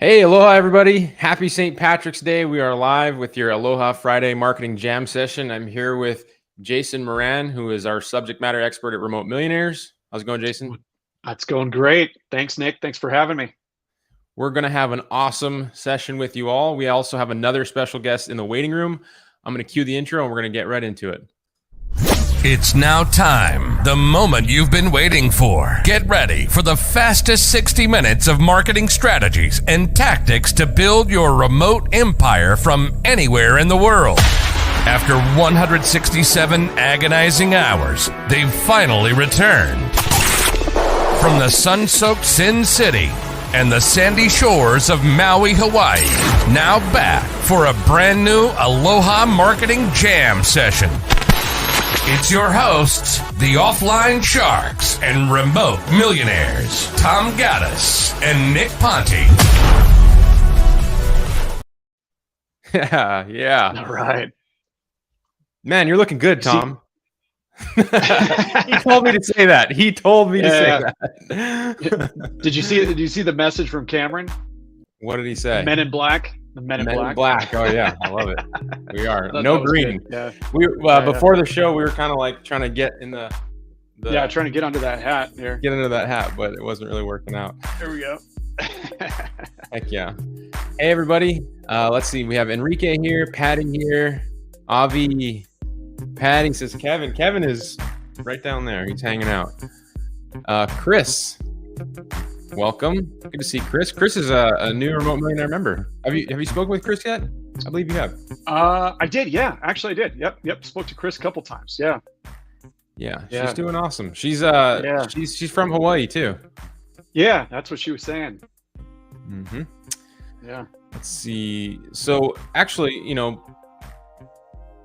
Hey, aloha, everybody. Happy St. Patrick's Day. We are live with your Aloha Friday Marketing Jam session. I'm here with Jason Moran, who is our subject matter expert at Remote Millionaires. How's it going, Jason? That's going great. Thanks, Nick. Thanks for having me. We're going to have an awesome session with you all. We also have another special guest in the waiting room. I'm going to cue the intro and we're going to get right into it. It's now time, the moment you've been waiting for. Get ready for the fastest 60 minutes of marketing strategies and tactics to build your remote empire from anywhere in the world. After 167 agonizing hours, they've finally returned. From the sun-soaked Sin City and the sandy shores of Maui, Hawaii, now back for a brand new Aloha Marketing Jam session. It's your hosts, the Offline Sharks and Remote Millionaires, Tom Gaddis and Nick Ponte. Yeah. All right. Man, you're looking good, Tom. He told me to say that. He told me to say that. Did you see the message from Cameron? What did he say? Men in Black. The Men in Black. Oh yeah, I love it. We are no green. Yeah. Before the show, we were kind of like trying to get in the trying to get under that hat here. Get into that hat, but it wasn't really working out. There we go. Heck yeah. Hey everybody. Let's see. We have Enrique here, Patty here, Avi. Patty says Kevin. Kevin is right down there. He's hanging out. Chris. Welcome. Good to see Chris. Chris is a new Remote Millionaire member. Have you spoken with Chris yet? I believe you have. I did. Yeah, actually, I did. Yep. Spoke to Chris a couple times. Yeah. She's doing awesome. She's from Hawaii too. Yeah, that's what she was saying. Mm-hmm. Yeah. Let's see. So actually,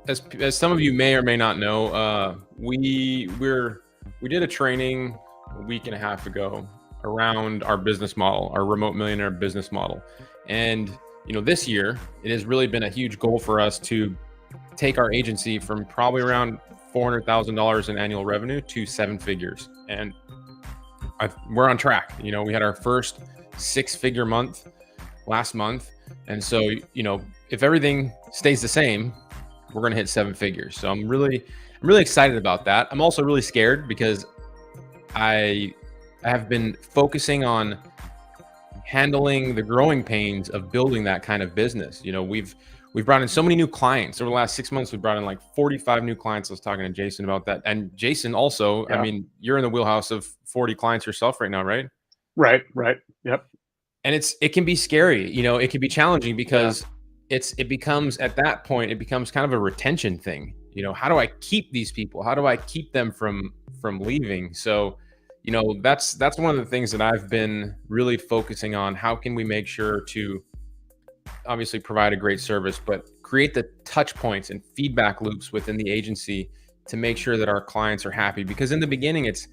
as some of you may or may not know, we did a training a week and a half ago around our business model, our Remote Millionaire business model. And, this year, it has really been a huge goal for us to take our agency from probably around $400,000 in annual revenue to 7 figures. And we're on track. We had our first 6-figure month last month. And so, if everything stays the same, we're going to hit 7 figures. So I'm really excited about that. I'm also really scared because I have been focusing on handling the growing pains of building that kind of business. We've brought in so many new clients over the last 6 months. We've brought in like 45 new clients. I was talking to Jason about that. And Jason also, yeah. I mean, you're in the wheelhouse of 40 clients yourself right now, right? Right. Yep. And it can be scary. It can be challenging because it becomes at that point, it becomes kind of a retention thing. How do I keep these people? How do I keep them from leaving? So, that's one of the things that I've been really focusing on. How can we make sure to obviously provide a great service, but create the touch points and feedback loops within the agency to make sure that our clients are happy? Because in the beginning, it's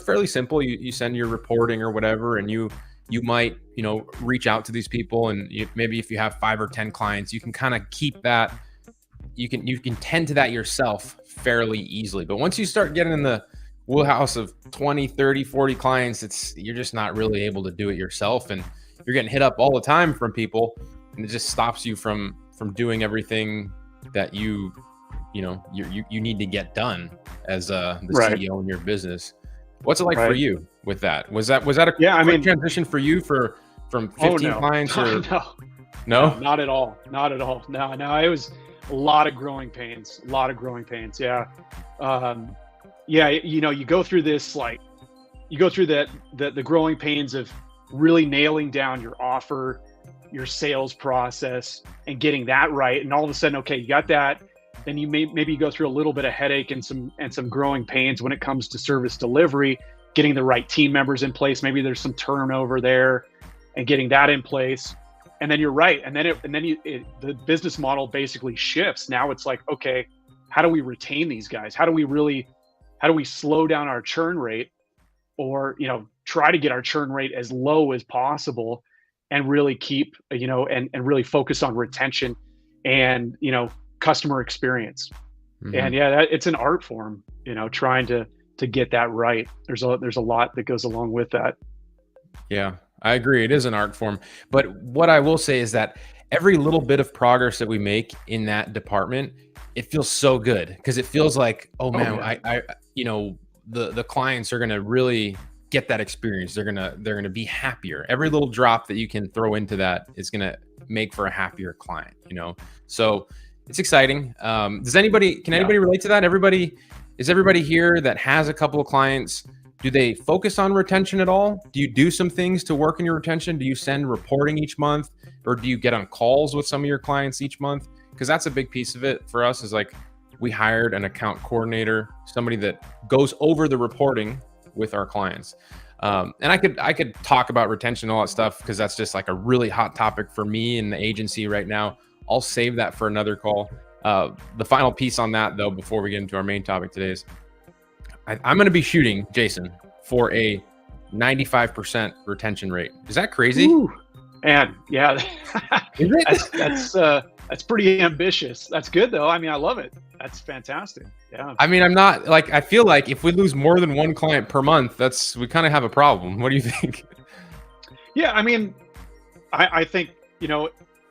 fairly simple. You send your reporting or whatever, and you might, reach out to these people, and maybe if you have 5 or 10 clients, you can kind of keep that. You can tend to that yourself fairly easily. But once you start getting in the wheelhouse of 20, 30, 40 clients, you're just not really able to do it yourself. And you're getting hit up all the time from people, and it just stops you from doing everything that you need to get done as the CEO in your business. What's it like for you with that? Was that a transition for you from 15 clients? Or no, not at all. No, it was a lot of growing pains. Yeah. You go through this, the growing pains of really nailing down your offer, your sales process, and getting that right. And all of a sudden, okay, you got that. Then you maybe go through a little bit of headache and some growing pains when it comes to service delivery, getting the right team members in place. Maybe there's some turnover there, and getting that in place. And then you're right. And then the business model basically shifts. Now it's like, okay, how do we retain these guys? How do we slow down our churn rate, or, try to get our churn rate as low as possible, and really keep, and really focus on retention and, customer experience. Mm-hmm. And it's an art form, trying to get that right. There's a lot that goes along with that. Yeah. I agree. It is an art form. But what I will say is that every little bit of progress that we make in that department, it feels so good because it feels like, oh man, I the clients are gonna really get that experience. They're gonna be happier. Every little drop that you can throw into that is gonna make for a happier client, So it's exciting. Can anybody relate to that? Is everybody here that has a couple of clients? Do they focus on retention at all? Do you do some things to work in your retention? Do you send reporting each month, or do you get on calls with some of your clients each month? Because that's a big piece of it for us. Is like we hired an account coordinator, somebody that goes over the reporting with our clients. And I could talk about retention and all that stuff because that's just like a really hot topic for me in the agency right now. I'll save that for another call. The final piece on that, though, before we get into our main topic today is I'm going to be shooting, Jason, for a 95% retention rate. Is that crazy? Ooh, and yeah, Is it? that's pretty ambitious. That's good though. I mean, I love it. That's fantastic. Yeah. I mean, I'm not like, I feel like if we lose more than one client per month, we kind of have a problem. What do you think? Yeah. I mean, I think,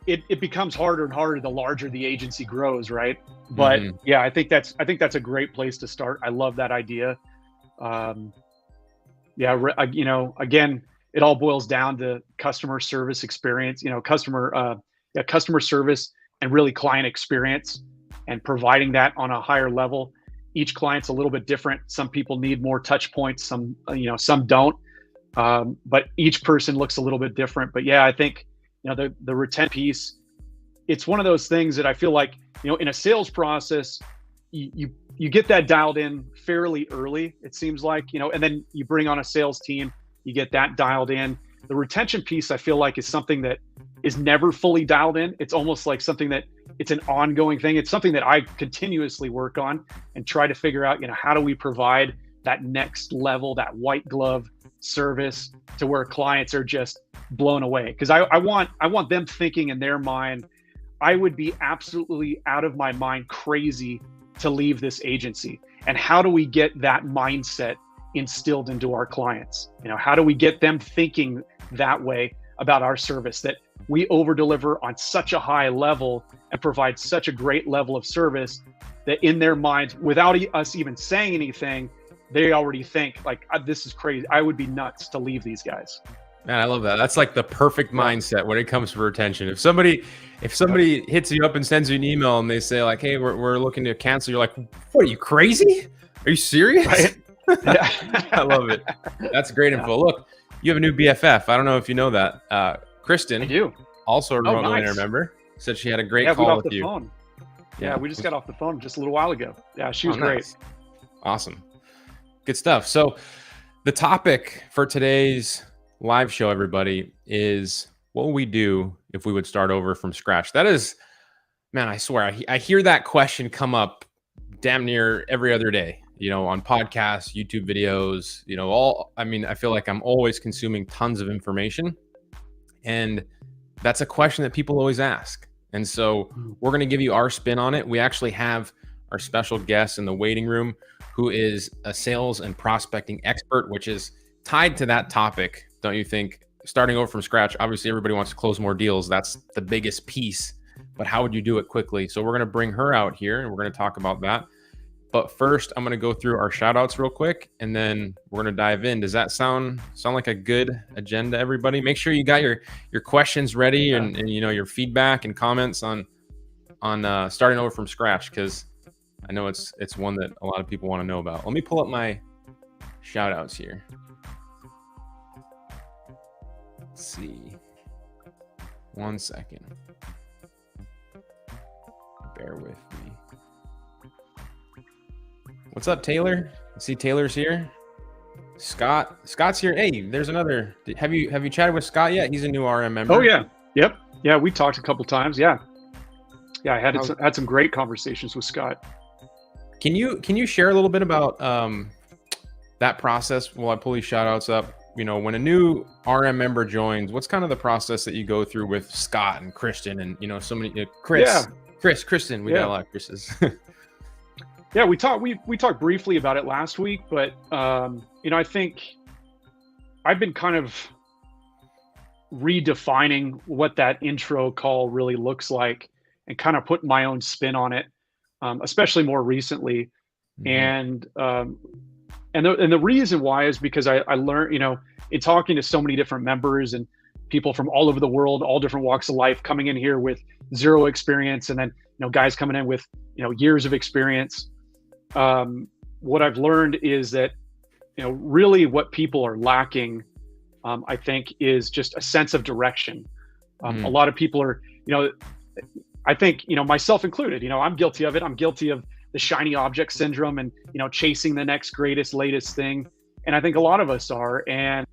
it becomes harder and harder the larger the agency grows, right? But yeah, I think that's a great place to start. I love that idea. Again, it all boils down to customer service experience, customer service and really client experience and providing that on a higher level. Each client's a little bit different. Some people need more touch points, some don't. But each person looks a little bit different. But yeah, I think, the retention piece, it's one of those things that I feel like, in a sales process, you get that dialed in fairly early, it seems like, and then you bring on a sales team, you get that dialed in. The retention piece, I feel like, is something that is never fully dialed in. It's almost like something that it's an ongoing thing. It's something that I continuously work on and try to figure out, how do we provide that next level, that white glove service to where clients are just blown away. Because I want them thinking in their mind, I would be absolutely out of my mind crazy to leave this agency. And how do we get that mindset instilled into our clients? How do we get them thinking that way about our service, that we over deliver on such a high level and provide such a great level of service that in their minds, without us even saying anything, they already think like, this is crazy. I would be nuts to leave these guys. Man, I love that. That's like the perfect mindset when it comes to retention. If somebody hits you up and sends you an email and they say like, hey, we're looking to cancel, you're like, what, are you crazy? Are you serious? Right? Yeah. I love it. That's great info. Look, you have a new BFF. I don't know if you know that. Kristen, I do. Also a remote millionaire member, said she had a great call with you. Phone. Yeah, we just got off the phone just a little while ago. Yeah, she was great. Nice. Awesome. Good stuff. So the topic for today's live show, everybody, is what would we do if we would start over from scratch? That is, man, I swear, I hear that question come up damn near every other day, on podcasts, YouTube videos, I feel like I'm always consuming tons of information. And that's a question that people always ask. And so we're going to give you our spin on it. We actually have our special guest in the waiting room who is a sales and prospecting expert, which is tied to that topic, don't you think? Starting over from scratch, obviously everybody wants to close more deals. That's the biggest piece, but how would you do it quickly? So we're going to bring her out here and we're going to talk about that. But first, I'm going to go through our shout outs real quick and then we're going to dive in. Does that sound like a good agenda, everybody? Make sure you got your questions ready and your feedback and comments on starting over from scratch, because I know it's one that a lot of people want to know about. Let me pull up my shout outs here. Let's see. 1 second. Bear with me. What's up, Taylor? I see Taylor's here. Scott's here. Hey, there's another. Have you chatted with Scott yet? He's a new RM member. Oh yeah. Yep. Yeah, we talked a couple times. Yeah. Yeah, I had some great conversations with Scott. Can you share a little bit about that process while I pull these shout outs up? When a new RM member joins, what's kind of the process that you go through with Scott and Kristen and so many Kristen, we got a lot of Chris's. Yeah, we talked briefly about it last week, but I think I've been kind of redefining what that intro call really looks like and kind of putting my own spin on it, especially more recently. Mhm. And the reason why is because I learned, in talking to so many different members and people from all over the world, all different walks of life, coming in here with zero experience, and then guys coming in with years of experience. What I've learned is that really what people are lacking, I think, is just a sense of direction. A lot of people are, I think, myself included, I'm guilty of it. I'm guilty of the shiny object syndrome and, chasing the next greatest, latest thing. And I think a lot of us are. And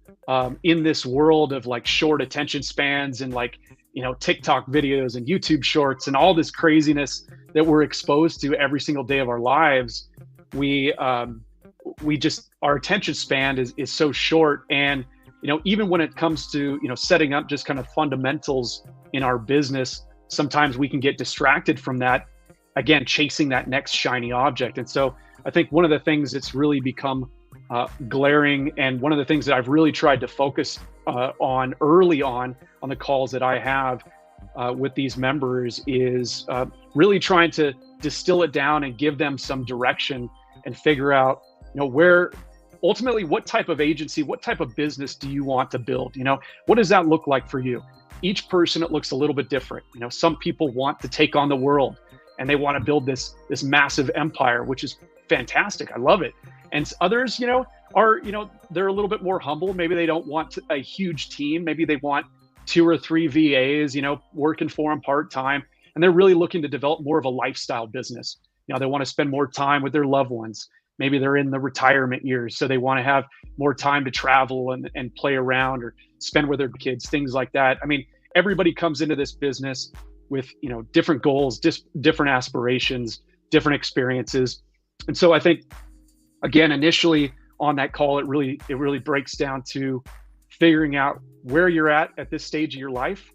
in this world of like short attention spans and like, TikTok videos and YouTube shorts and all this craziness that we're exposed to every single day of our lives, we just, our attention span is so short. And, even when it comes to, setting up just kind of fundamentals in our business, sometimes we can get distracted from that, again, chasing that next shiny object. And so I think one of the things that's really become glaring, and one of the things that I've really tried to focus on early on the calls that I have with these members is really trying to distill it down and give them some direction and figure out, where ultimately, what type of agency, what type of business do you want to build? What does that look like for you? Each person, it looks a little bit different. Some people want to take on the world and they want to build this massive empire, which is fantastic. I love it. And others, are, they're a little bit more humble. Maybe they don't want a huge team. Maybe they want 2 or 3 VAs, working for them part-time. And they're really looking to develop more of a lifestyle business. They want to spend more time with their loved ones. Maybe they're in the retirement years, so they want to have more time to travel and play around or spend with their kids, things like that. I mean, everybody comes into this business with, different goals, different aspirations, different experiences. And so I think, again, initially on that call, it really breaks down to figuring out where you're at this stage of your life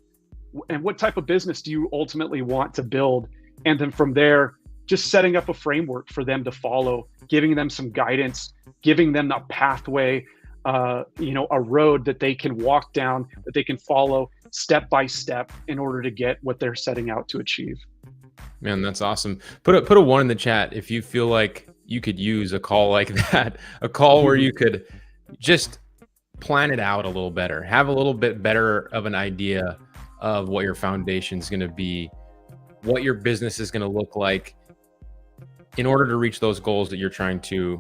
and what type of business do you ultimately want to build. And then from there, just setting up a framework for them to follow, giving them some guidance, giving them a pathway, a road that they can walk down, that they can follow step by step in order to get what they're setting out to achieve. Man, that's awesome. Put a 1 in the chat if you feel like you could use a call like that, a call where you could just plan it out a little better, have a little bit better of an idea of what your foundation is going to be, what your business is going to look like in order to reach those goals that you're trying to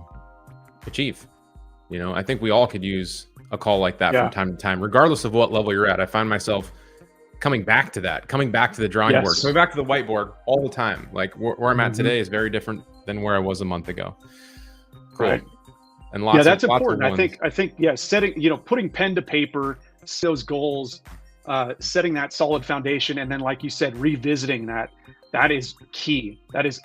achieve. I think we all could use a call like that from time to time, regardless of what level you're at. I find myself coming back to the drawing board, coming back to the whiteboard all the time. Like where I'm at today is very different than where I was a month ago. Cool. Right. And lots that's of important. ones. I think, setting, putting pen to paper, those goals, setting that solid foundation. And then, like you said, revisiting that is key. That is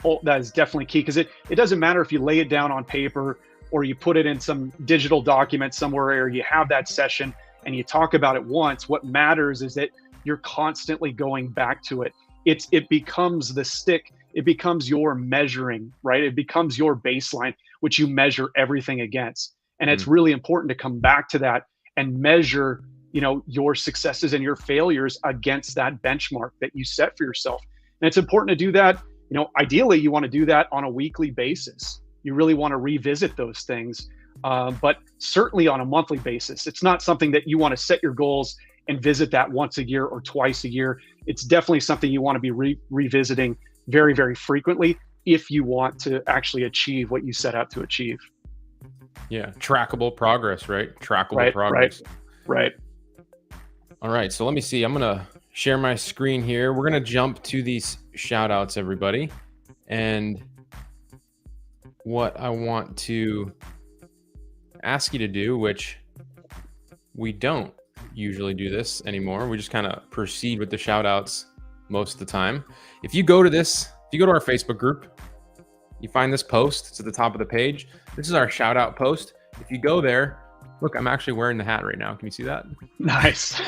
definitely key, because it doesn't matter if you lay it down on paper or you put it in some digital document somewhere, or you have that session and you talk about it once. What matters is that you're constantly going back to it. It becomes the stick. It becomes your measuring, right? It becomes your baseline, which you measure everything against. And it's really important to come back to that and measure, your successes and your failures against that benchmark that you set for yourself. And it's important to do that. Ideally, you want to do that on a weekly basis. You really want to revisit those things, but certainly on a monthly basis. It's not something that you want to set your goals and visit that once a year or twice a year. It's definitely something you want to be revisiting very, very frequently if you want to actually achieve what you set out to achieve. Yeah. Trackable progress, right? Trackable progress. Right. All right. So let me see. I'm going to share my screen here. We're going to jump to these shout outs, everybody. And what I want to ask you to do, which we don't usually do this anymore. We just kind of proceed with the shout outs most of the time. If you go to our Facebook group, you find this post. It's at the top of the page. This is our shout out post. If you go there, look, I'm actually wearing the hat right now. Can you see that? Nice.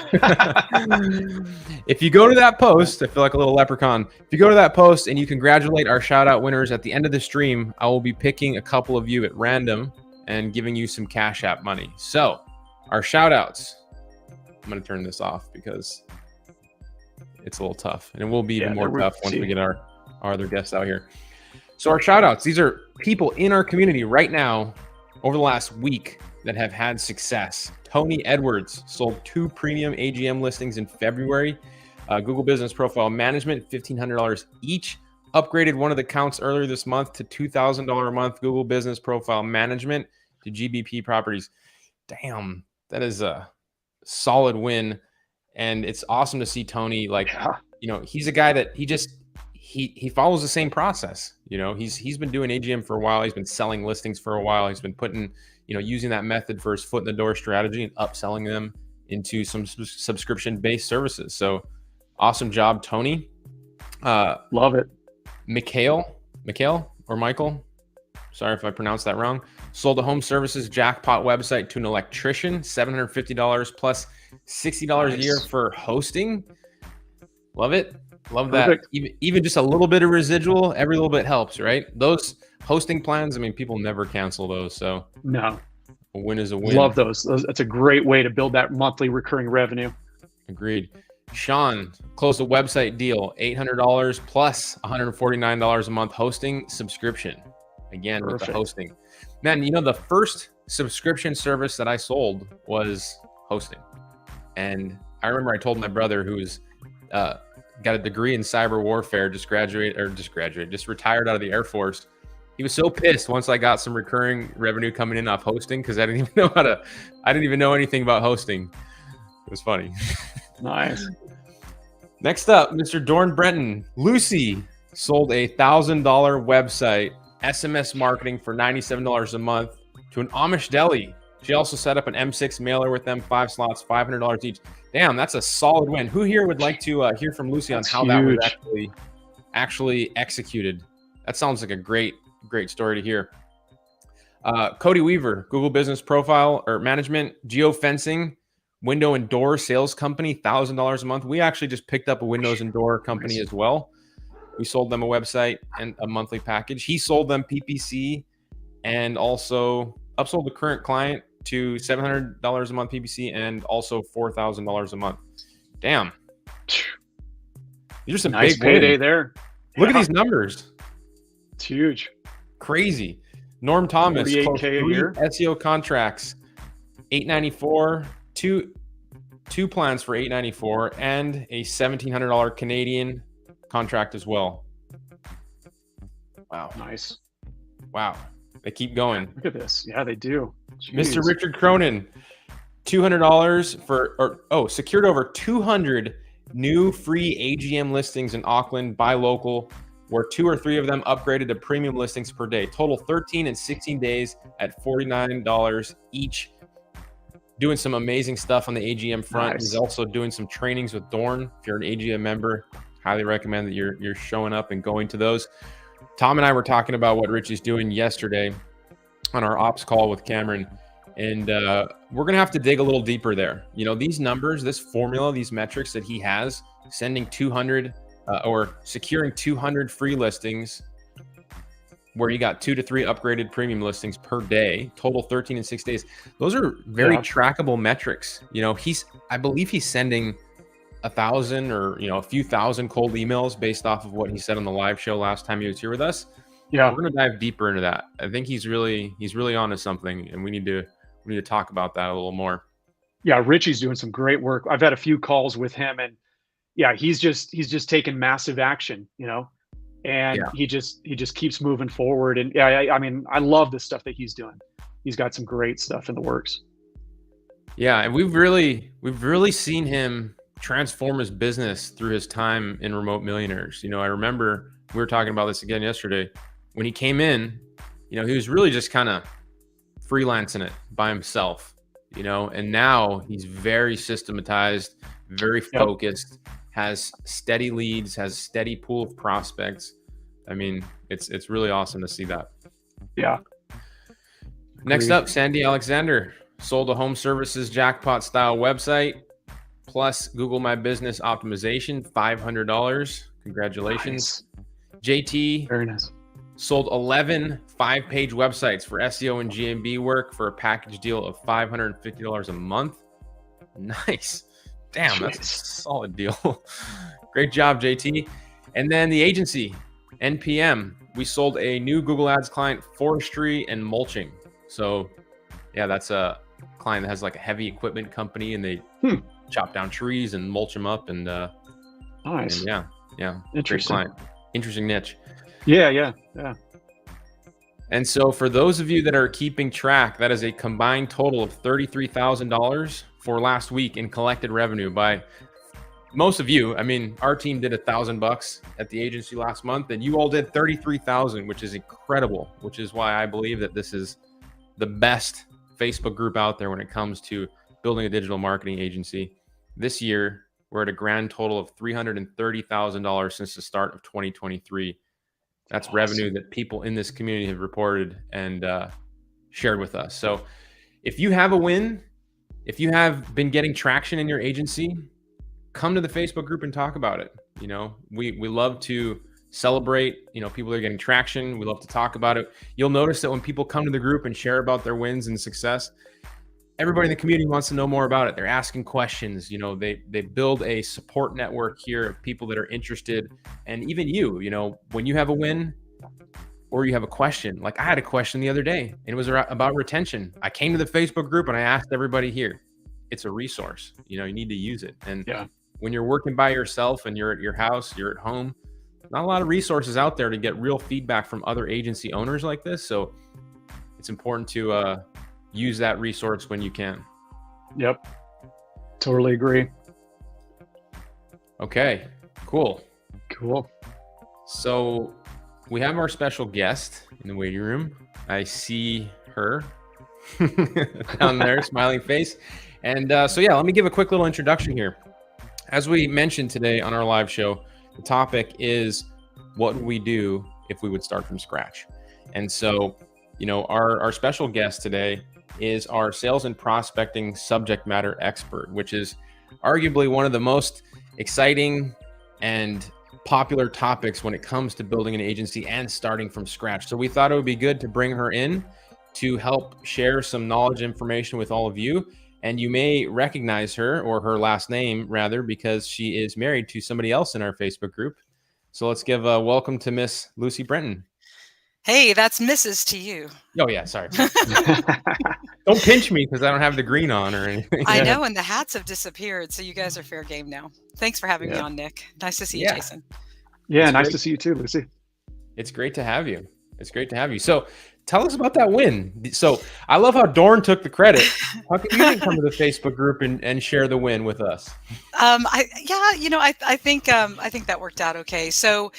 If you go to that post, I feel like a little leprechaun. If you go to that post and you congratulate our shout out winners at the end of the stream, I will be picking a couple of you at random and giving you some Cash App money. So our shout outs I'm going to turn this off because it's a little tough, and it will be even Yeah, more we're- tough once we get our other guests out here. So our shout outs, these are people in our community right now over the last week that have had success. Tony Edwards sold 2 premium AGM listings in February. Google Business Profile Management, $1,500 each. Upgraded one of the accounts earlier this month to $2,000 a month. Google Business Profile Management to GBP Properties. Damn, that is a solid win. And it's awesome to see Tony, like, you know, he's a guy that he follows the same process. You know, he's been doing AGM for a while. He's been selling listings for a while. He's been putting, you know, using that method for his foot in the door strategy and upselling them into some subscription-based services. So awesome job, Tony. Love it. Mikhail or Michael, sorry if I pronounced that wrong, sold a home services jackpot website to an electrician, $750 plus $60 a year for hosting. Love it. Love Perfect. that. Even just a little bit of residual, every little bit helps, right? Those hosting plans, I mean, people never cancel those. So No, a win is a win. love those. That's a great way to build that monthly recurring revenue. Agreed. Sean closed a website deal, $800 plus $149 a month hosting subscription. Again, Perfect. with the hosting. Man, you know, the first subscription service that I sold was hosting. And I remember I told my brother, who's got a degree in cyber warfare, just retired out of the Air Force. He was so pissed once I got some recurring revenue coming in off hosting, because I didn't even know anything about hosting. It was funny. Nice. Next up, Mr. Dorn Brenton. Lucy sold a $1,000 website, SMS marketing for $97 a month to an Amish deli. She also set up an M6 mailer with them, 5 slots, $500 each. Damn, that's a solid win. Who here would like to hear from Lucy on That's how that was huge. actually executed? That sounds like a great story to hear. Cody Weaver, Google Business Profile or Management, geofencing, window and door sales company, $1,000 a month. We actually just picked up a windows and door company as well. We sold them a website and a monthly package. He sold them PPC and also upsold the current client to $700 a month PPC and also $4,000 a month. Damn. These are some Nice big payday wins. there. Look at these numbers. It's huge. Crazy. Norm Thomas, 48K closed a 3 year. SEO contracts, $894, two plans for $894, and a $1,700 Canadian contract as well. Wow. Nice. Wow. They keep going. Look at this. Yeah, they do. Jeez. Mr. Richard Cronin, $200 secured over 200 new free AGM listings in Auckland by local, where 2 or 3 of them upgraded to premium listings per day. Total 13 and 16 days at $49 each. Doing some amazing stuff on the AGM front. Nice. He's also doing some trainings with Dorn. If you're an AGM member, highly recommend that you're showing up and going to those. Tom and I were talking about what Richie's doing yesterday on our ops call with Cameron, and we're gonna have to dig a little deeper there. You know, these numbers, this formula, these metrics that he has, sending 200 or securing 200 free listings, where you got 2 to 3 upgraded premium listings per day, total 13 in 6 days. Those are very trackable metrics. You know, I believe he's sending 1,000 or, you know, a few thousand cold emails based off of what he said on the live show last time he was here with us. Yeah. We're going to dive deeper into that. I think he's really onto something, and we need to talk about that a little more. Yeah, Richie's doing some great work. I've had a few calls with him, and yeah, he's just taken massive action, you know, and he just keeps moving forward. And yeah, I mean, I love the stuff that he's doing. He's got some great stuff in the works. Yeah, and we've really seen him transform his business through his time in Remote Millionaires. You know, I remember we were talking about this again yesterday. When he came in, you know, he was really just kind of freelancing it by himself, you know, and now he's very systematized, very focused, has steady leads, has steady pool of prospects. I mean, it's really awesome to see that. Yeah. Next up, Sandy Alexander sold a home services jackpot style website plus Google My Business optimization, $500. Congratulations. Nice. JT Very nice. sold 11 5-page websites for SEO and GMB work for a package deal of $550 a month. Nice. Damn, that's a Jeez. solid deal. Great job, JT. And then the agency, NPM, we sold a new Google Ads client, forestry and mulching. So yeah, that's a client that has like a heavy equipment company, and they chop down trees and mulch them up. And Nice. yeah, great Interesting. client. Interesting niche. Yeah. And so for those of you that are keeping track, that is a combined total of $33,000 for last week in collected revenue by most of you. I mean, our team did $1,000 at the agency last month, and you all did 33,000, which is incredible, which is why I believe that this is the best Facebook group out there when it comes to building a digital marketing agency. This year, we're at a grand total of $330,000 since the start of 2023. That's awesome. Revenue that people in this community have reported and shared with us. So if you have a win, if you have been getting traction in your agency, come to the Facebook group and talk about it. You know, we love to celebrate, you know, people that are getting traction. We love to talk about it. You'll notice that when people come to the group and share about their wins and success, everybody in the community wants to know more about it. They're asking questions. You know, they build a support network here of people that are interested. And even you know, when you have a win or you have a question, like I had a question the other day, and it was about retention. I came to the Facebook group and I asked everybody here. It's a resource. You know, you need to use it. And when you're working by yourself and you're at your house, you're at home, not a lot of resources out there to get real feedback from other agency owners like this. So it's important to use that resource when you can. Yep. Totally agree. Okay, cool. So we have our special guest in the waiting room. I see her down there, smiling face. And so yeah, let me give a quick little introduction here. As we mentioned today on our live show, the topic is what would we do if we would start from scratch? And so, you know, our special guest today is our sales and prospecting subject matter expert, which is arguably one of the most exciting and popular topics when it comes to building an agency and starting from scratch. So we thought it would be good to bring her in to help share some knowledge information with all of you. And you may recognize her, or her last name rather, because she is married to somebody else in our Facebook group. So let's give a welcome to Miss Lucy Brenton. Hey, that's Mrs. to you. Oh yeah, sorry. Don't pinch me because I don't have the green on or anything. I know, and the hats have disappeared, so you guys are fair game now. Thanks for having me on, Nick. Nice to see you, Jason. Yeah, nice to see you too, Lucy. It's great to have you. So tell us about that win. So I love how Dorn took the credit. How come you didn't come to the Facebook group and share the win with us? I think that worked out okay. So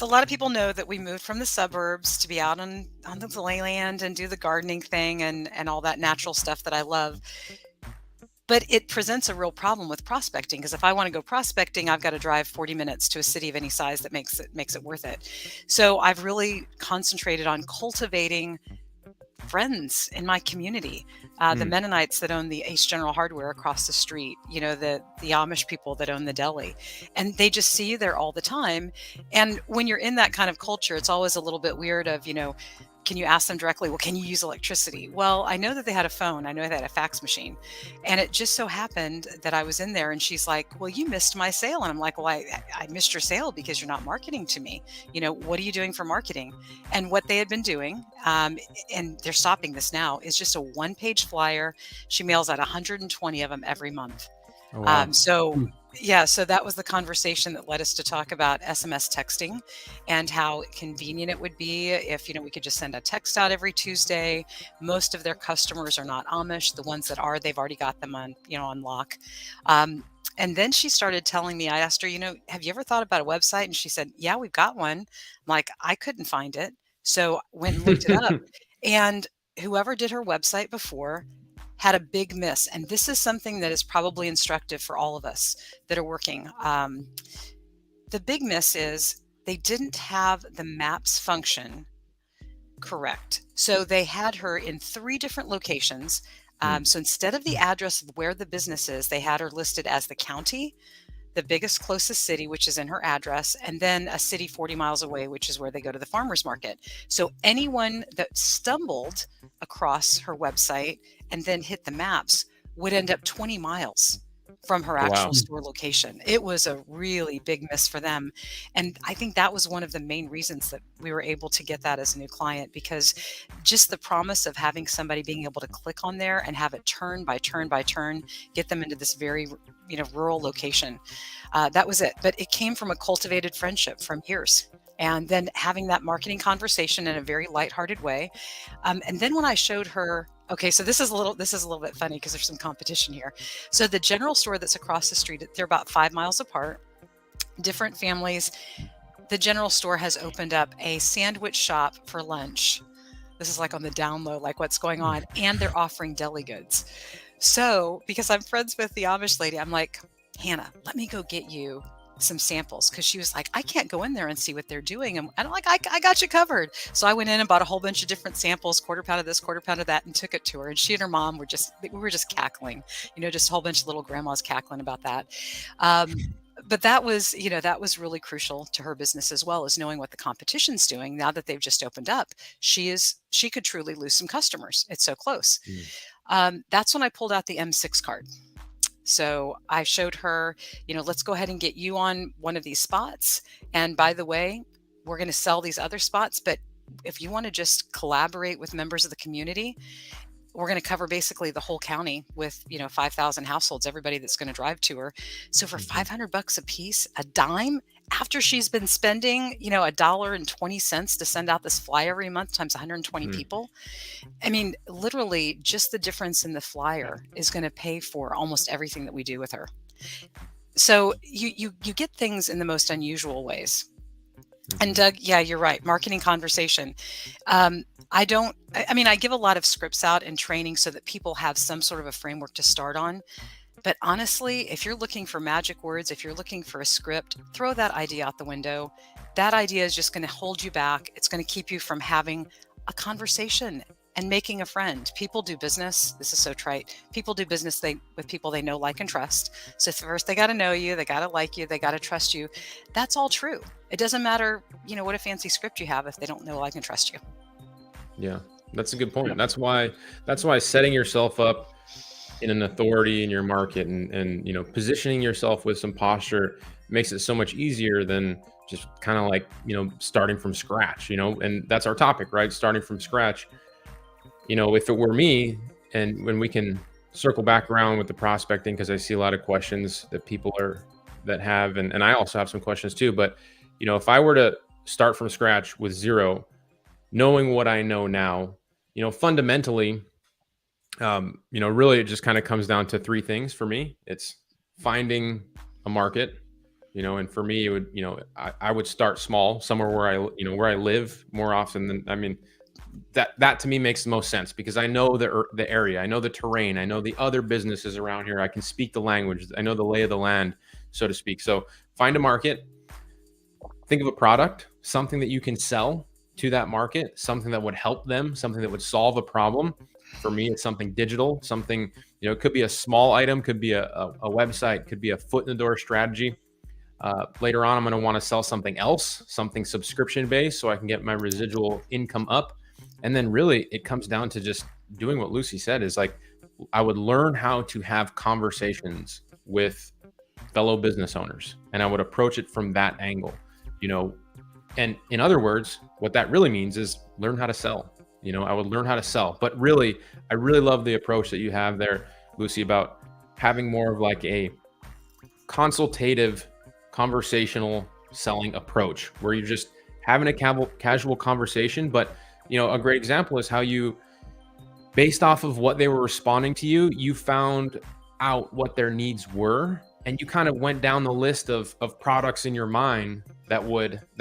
a lot of people know that we moved from the suburbs to be out on the land and do the gardening thing and all that natural stuff that I love. But it presents a real problem with prospecting, because if I want to go prospecting, I've got to drive 40 minutes to a city of any size that makes it worth it. So I've really concentrated on cultivating friends in my community, the Mennonites that own the Ace General Hardware across the street, you know, the Amish people that own the deli, and they just see you there all the time. And when you're in that kind of culture, it's always a little bit weird of, you know, can you ask them directly, well, can you use electricity? Well, I know that they had a phone. I know they had a fax machine. And it just so happened that I was in there and she's like, well, you missed my sale. And I'm like, well, I missed your sale because you're not marketing to me. You know, what are you doing for marketing? And what they had been doing, and they're stopping this now, is just a one-page flyer. She mails out 120 of them every month. Oh, wow. So that was the conversation that led us to talk about SMS texting and how convenient it would be if, you know, we could just send a text out every Tuesday. Most of their customers are not Amish. The ones that are, they've already got them on lock. And then she started telling me, I asked her, you know, have you ever thought about a website? And she said, yeah, we've got one. I'm like, I couldn't find it. So went and looked it up. And whoever did her website before had a big miss. And this is something that is probably instructive for all of us that are working. The big miss is they didn't have the maps function correct. So they had her in 3 different locations. So instead of the address of where the business is, they had her listed as the county, the biggest closest city, which is in her address, and then a city 40 miles away, which is where they go to the farmer's market. So anyone that stumbled across her website and then hit the maps would end up 20 miles from her Wow. actual store location. It was a really big miss for them. And I think that was one of the main reasons that we were able to get that as a new client, because just the promise of having somebody being able to click on there and have it turn by turn by turn, get them into this very, rural location. That was it. But it came from a cultivated friendship from years. And then having that marketing conversation in a very lighthearted way. And then when I showed her, okay, so this is a little bit funny because there's some competition here. So the general store that's across the street, they're about 5 miles apart, different families. The general store has opened up a sandwich shop for lunch. This is like on the down low, like what's going on. And they're offering deli goods. So because I'm friends with the Amish lady, I'm like, Hannah, let me go get you some samples, because she was like, I can't go in there and see what they're doing. And I'm like, I got you covered. So I went in and bought a whole bunch of different samples, quarter pound of this, quarter pound of that, and took it to her. And she and her mom we were just cackling, just a whole bunch of little grandmas cackling about that. But that was, that was really crucial to her business, as well as knowing what the competition's doing. Now that they've just opened up, she could truly lose some customers. It's so close. That's when I pulled out the M6 card. So I showed her, let's go ahead and get you on one of these spots. And by the way, we're going to sell these other spots. But if you want to just collaborate with members of the community, we're going to cover basically the whole county with, 5,000 households, everybody that's going to drive to her. So for $500 a piece, a dime, after she's been spending, $1.20 to send out this flyer every month times 120 people. I mean, literally just the difference in the flyer is going to pay for almost everything that we do with her. So you get things in the most unusual ways. And Doug, yeah, you're right. Marketing conversation. I give a lot of scripts out and training so that people have some sort of a framework to start on. But honestly, if you're looking for magic words, if you're looking for a script, throw that idea out the window. That idea is just going to hold you back. It's going to keep you from having a conversation and making a friend. People do business. This is so trite. People do business with people they know, like, and trust. So first they got to know you, they got to like you, they got to trust you. That's all true. It doesn't matter, what a fancy script you have if they don't know, like, and trust you. Yeah, that's a good point. That's why setting yourself up in an authority in your market and positioning yourself with some posture makes it so much easier than just kind of like, starting from scratch, and that's our topic, right? Starting from scratch. If it were me, and when we can circle back around with the prospecting, because I see a lot of questions that people have, and I also have some questions too, but if I were to start from scratch with zero, knowing what I know now, fundamentally, really it just kind of comes down to three things for me. It's finding a market, and for me, it would, I would start small, somewhere where I live more often than, that to me makes the most sense, because I know the area, I know the terrain, I know the other businesses around here, I can speak the language, I know the lay of the land, so to speak. So find a market, think of a product, something that you can sell to that market, something that would help them, something that would solve a problem. For me, it's something digital, something, it could be a small item, could be a website, could be a foot in the door strategy. Later on, I'm going to want to sell something else, something subscription based, so I can get my residual income up. And then really it comes down to just doing what Lucy said, is like, I would learn how to have conversations with fellow business owners, and I would approach it from that angle, and in other words, what that really means is learn how to sell. I would learn how to sell. But really, I really love the approach that you have there, Lucy, about having more of like a consultative, conversational selling approach, where you're just having a casual conversation. But, a great example is how you, based off of what they were responding to you, you found out what their needs were. And you kind of went down the list of products in your mind that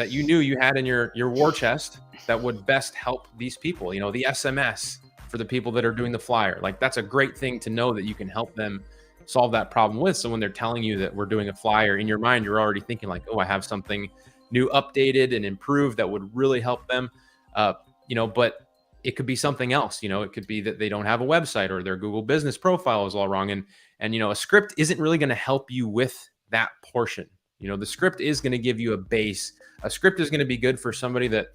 you knew you had in your war chest that would best help these people. The SMS for the people that are doing the flyer. Like, that's a great thing to know that you can help them solve that problem with. So when they're telling you that we're doing a flyer, in your mind, you're already thinking like, oh, I have something new, updated and improved that would really help them. But it could be something else. It could be that they don't have a website, or their Google business profile is all wrong. And a script isn't really going to help you with that portion. The script is going to give you a base. A script is going to be good for somebody that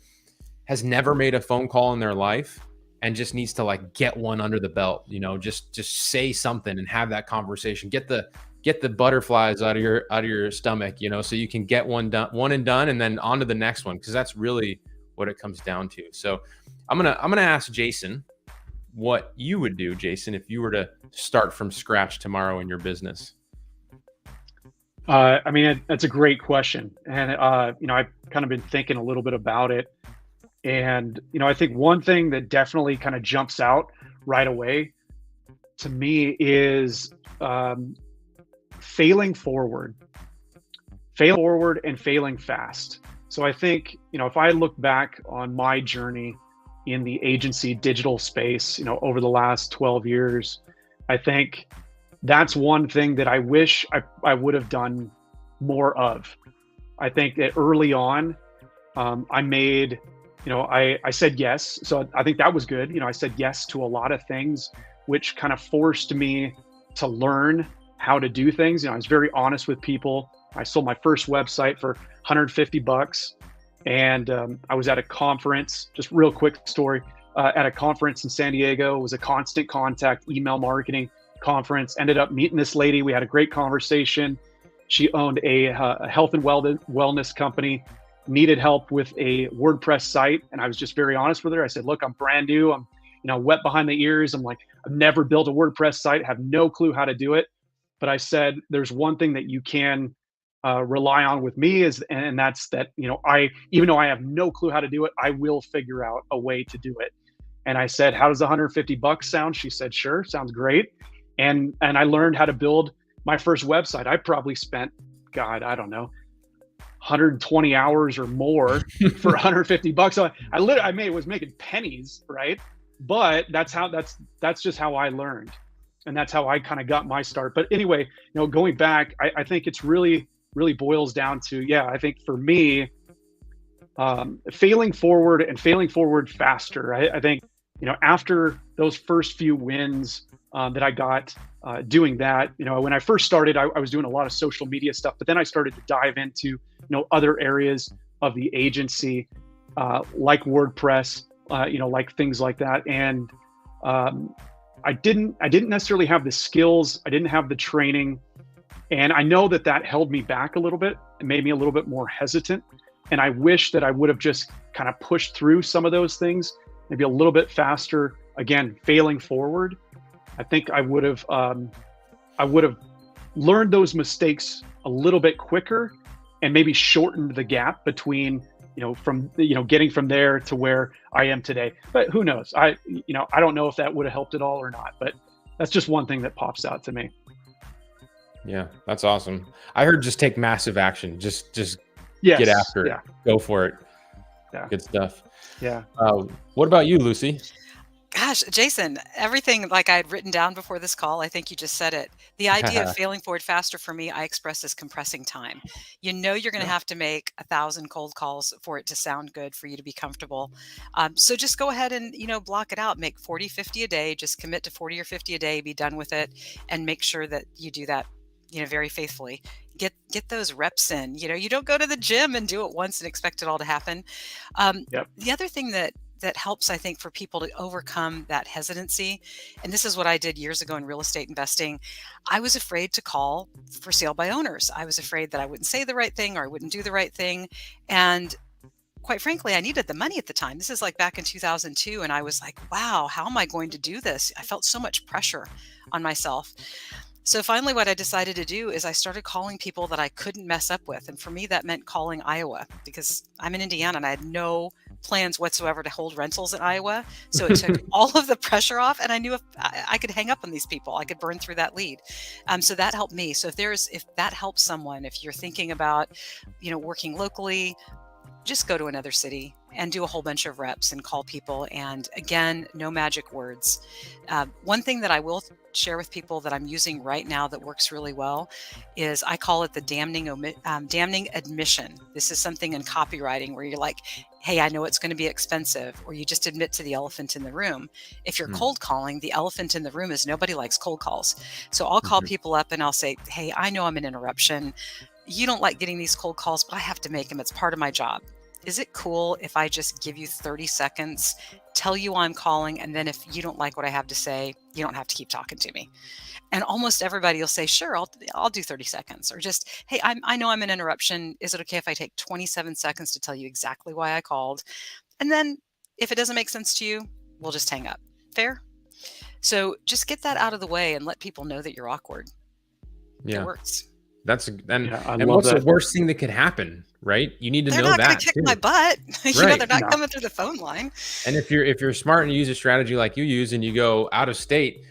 has never made a phone call in their life and just needs to like get one under the belt, just say something and have that conversation, get the get the butterflies out of your stomach, so you can get one and done, and then on to the next one, because that's really what it comes down to. So I'm gonna ask Jason what you would do, Jason, if you were to start from scratch tomorrow in your business. I mean, that's a great question. And, I've kind of been thinking a little bit about it. And, I think one thing that definitely kind of jumps out right away to me is failing forward and failing fast. So I think, if I look back on my journey in the agency digital space, over the last 12 years, I think that's one thing that I wish I would have done more of. I think that early on, I made, I said yes. So I think that was good. I said yes to a lot of things, which kind of forced me to learn how to do things. I was very honest with people. I sold my first website for $150. And I was at a conference, just real quick story, at a conference in San Diego. It was a constant contact email marketing conference. Ended up meeting this lady. We had a great conversation. She owned a health and wellness company, needed help with a WordPress site. And I was just very honest with her. I said, look, I'm brand new. I'm, wet behind the ears. I'm like, I've never built a WordPress site, have no clue how to do it. But I said, there's one thing that you can rely on with me and that's that, even though I have no clue how to do it, I will figure out a way to do it. And I said, how does $150 sound? She said, sure, sounds great. And I learned how to build my first website. I probably spent, God, I don't know, 120 hours or more for $150. So I was making pennies, right? But that's just how I learned. And that's how I kind of got my start. But anyway, going back, I think it's really boils down to, I think for me, failing forward faster. I think, after those first few wins that I got doing that, when I first started, I was doing a lot of social media stuff, but then I started to dive into, other areas of the agency, like WordPress, like things like that. And I didn't necessarily have the skills. I didn't have the training. And I know that held me back a little bit and made me a little bit more hesitant. And I wish that I would have just kind of pushed through some of those things, maybe a little bit faster. Again, failing forward. I think I would have learned those mistakes a little bit quicker and maybe shortened the gap between, from, getting from there to where I am today. But who knows? I don't know if that would have helped at all or not, but that's just one thing that pops out to me. Yeah, that's awesome. I heard just take massive action. Just yes, get after it. Go for it. Yeah. Good stuff. Yeah. What about you, Lucy? Gosh, Jason, everything like I had written down before this call, I think you just said it. The idea of failing forward faster for me, I express as compressing time. You're going to have to make 1,000 cold calls for it to sound good, for you to be comfortable. So just go ahead and, block it out, make 40, 50 a day, just commit to 40 or 50 a day, be done with it, and make sure that you do that, very faithfully. Get those reps in. You don't go to the gym and do it once and expect it all to happen. The other thing that helps, I think, for people to overcome that hesitancy. And this is what I did years ago in real estate investing. I was afraid to call for sale by owners. I was afraid that I wouldn't say the right thing or I wouldn't do the right thing. And quite frankly, I needed the money at the time. This is like back in 2002. And I was like, wow, how am I going to do this? I felt so much pressure on myself. So finally, what I decided to do is I started calling people that I couldn't mess up with. And for me, that meant calling Iowa, because I'm in Indiana and I had no plans whatsoever to hold rentals in Iowa. So it took all of the pressure off. And I knew if I could hang up on these people, I could burn through that lead. So that helped me. So if that helps someone, if you're thinking about, working locally, just go to another city and do a whole bunch of reps and call people. And again, no magic words. One thing that I will share with people that I'm using right now that works really well is I call it the damning admission. This is something in copywriting where you're like, hey, I know it's going to be expensive, or you just admit to the elephant in the room. If you're cold calling, the elephant in the room is nobody likes cold calls. So I'll call people up and I'll say, hey, I know I'm an interruption. You don't like getting these cold calls, but I have to make them. It's part of my job. is it cool if I just give you 30 seconds, tell you why I'm calling, and then if you don't like what I have to say, you don't have to keep talking to me? And almost everybody will say, sure, I'll do 30 seconds. Or just, hey, I know I'm an interruption. Is it okay if I take 27 seconds to tell you exactly why I called? And then if it doesn't make sense to you, we'll just hang up. Fair? So just get that out of the way and let people know that you're awkward. It Yeah. works. That's and Yeah, I and love what's the that. worst thing that could happen, right? You need to They're know not going that to kick too. my butt. Right. They're not No. coming through the phone line. And if you're smart and you use a strategy like you use and you go out of state,